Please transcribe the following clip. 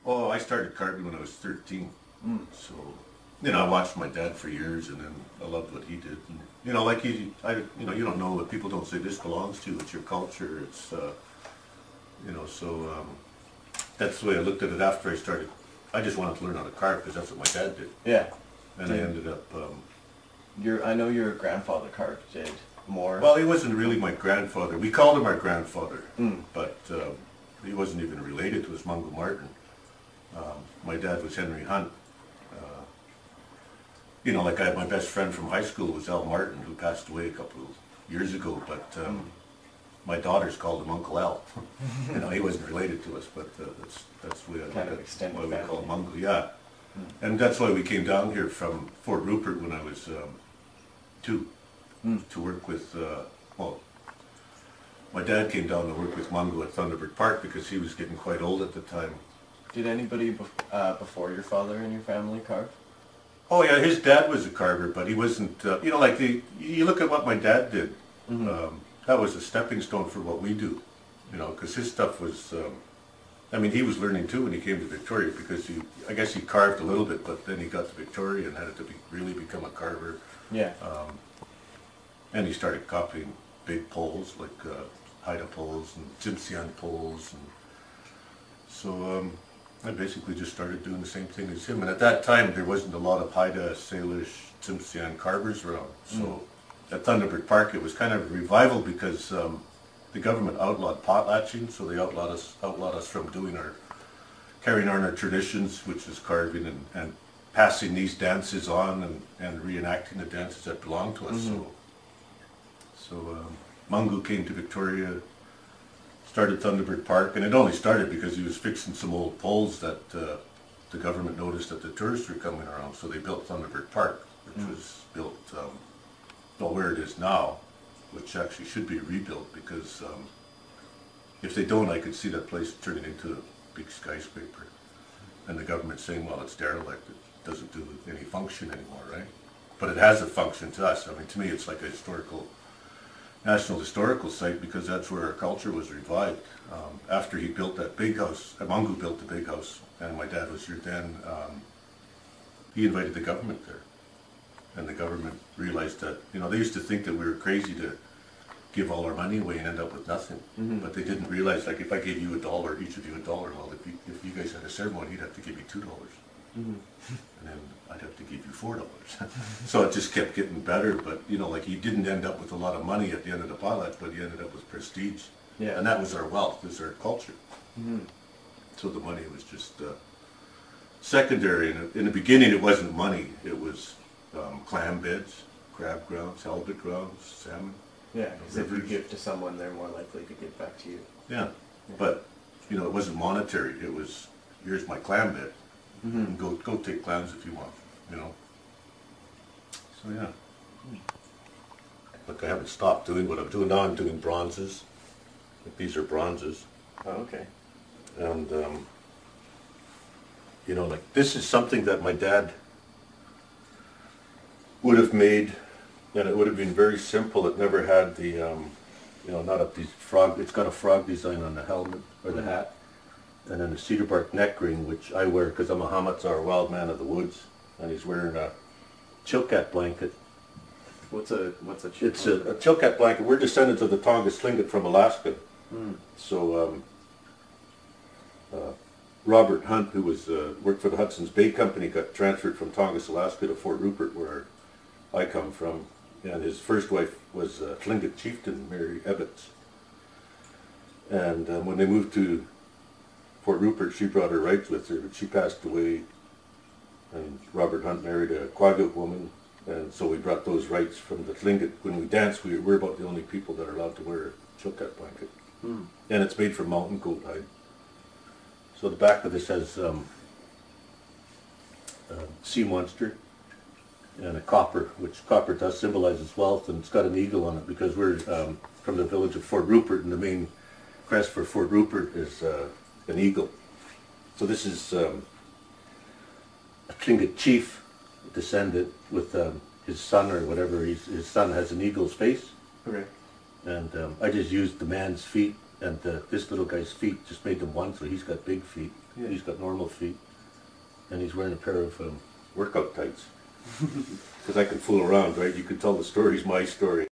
Oh, I started carving when I was 13. So, you know, I watched my dad for years, and then I loved what he did. And, you know, like you know, you don't know what people don't say this belongs to. It's your culture. It's, you know, so that's the way I looked at it after I started. I just wanted to learn how to carve because that's what my dad did. Yeah. And I ended up. I know your grandfather carved it more. Well, he wasn't really my grandfather. We called him our grandfather, but he wasn't even related to us, Mungo Martin. My dad was Henry Hunt. You know, like my best friend from high school was Al Martin, who passed away a couple of years ago, but my daughters called him Uncle Al. You know, he wasn't related to us, but that's the way kind of extended why we family. call him Mungo, yeah. And that's why we came down here from Fort Rupert when I was 2, to work with, well, my dad came down to work with Mungo at Thunderbird Park because he was getting quite old at the time. Did anybody before your father in your family carve? Oh yeah, his dad was a carver, but he wasn't, you know, like you look at what my dad did, that was a stepping stone for what we do, you know, because his stuff was, I mean, he was learning too when he came to Victoria because I guess he carved a little bit, but then he got to Victoria and had to really become a carver. Yeah. And he started copying big poles like Haida poles and Tsimshian poles, and so I basically just started doing the same thing as him. And at that time, there wasn't a lot of Haida, Salish, Tsimshian carvers around. So at Thunderbird Park, it was kind of a revival because the government outlawed potlatching, so they outlawed us from carrying on our traditions, which is carving and passing these dances on and reenacting the dances that belong to us. So Mungo came to Victoria, started Thunderbird Park, and it only started because he was fixing some old poles that the government noticed that the tourists were coming around, so they built Thunderbird Park, which was built, well, where it is now, which actually should be rebuilt because if they don't, I could see that place turning into a big skyscraper, and the government saying, well, it's derelict, it doesn't do any function anymore, right? But it has a function to us. I mean, to me, it's like a national historical site because that's where our culture was revived. After he built that big house, Mungo built the big house, and my dad was here then, he invited the government there. And the government realized that, you know, they used to think that we were crazy to give all our money away and end up with nothing. But they didn't realize, like, if I gave you $1, each of you $1, well, if you guys had a ceremony, you'd have to give me $2. And then I'd have to give you $4. So it just kept getting better, but you know, like he didn't end up with a lot of money at the end of the potlatch, but he ended up with prestige. Yeah. And that was our wealth, was our culture. So the money was just secondary. And in the beginning, it wasn't money. It was clam beds, crab grounds, halibut grounds, salmon. Yeah, because if you give to someone, they're more likely to give back to you. Yeah, but you know, it wasn't monetary. It was, here's my clam bed. And go take clams if you want, you know. So yeah. Look, I haven't stopped doing what I'm doing now. I'm doing bronzes. Like these are bronzes. Oh, okay. And you know, like this is something that my dad would have made, and it would have been very simple. It never had the, you know, not these frog. It's got a frog design on the helmet or the hat. And then a cedar bark neck ring, which I wear because I'm a Hamatzar wild man of the woods, and he's wearing a chilkat blanket. What's a chilkat? It's a chilkat blanket. We're descendants of the Tongass Tlingit from Alaska. So Robert Hunt, who was worked for the Hudson's Bay Company, got transferred from Tongass, Alaska to Fort Rupert, where I come from, and his first wife was Tlingit chieftain Mary Ebbets. And when they moved to Fort Rupert, she brought her rights with her, but she passed away, and Robert Hunt married a Quagga woman, and so we brought those rights from the Tlingit. When we dance, we're about the only people that are allowed to wear a chilkat blanket. And it's made from mountain goat hide. So the back of this has sea monster and a copper, which copper to us symbolizes wealth, and it's got an eagle on it because we're from the village of Fort Rupert, and the main crest for Fort Rupert is an eagle. So this is a Tlingit chief descendant with his son or whatever. His son has an eagle's face. Okay. And I just used the man's feet And this little guy's feet just made them one, so he's got big feet. Yeah. He's got normal feet. And he's wearing a pair of workout tights. Because I can fool around, right? You can tell the story's my story.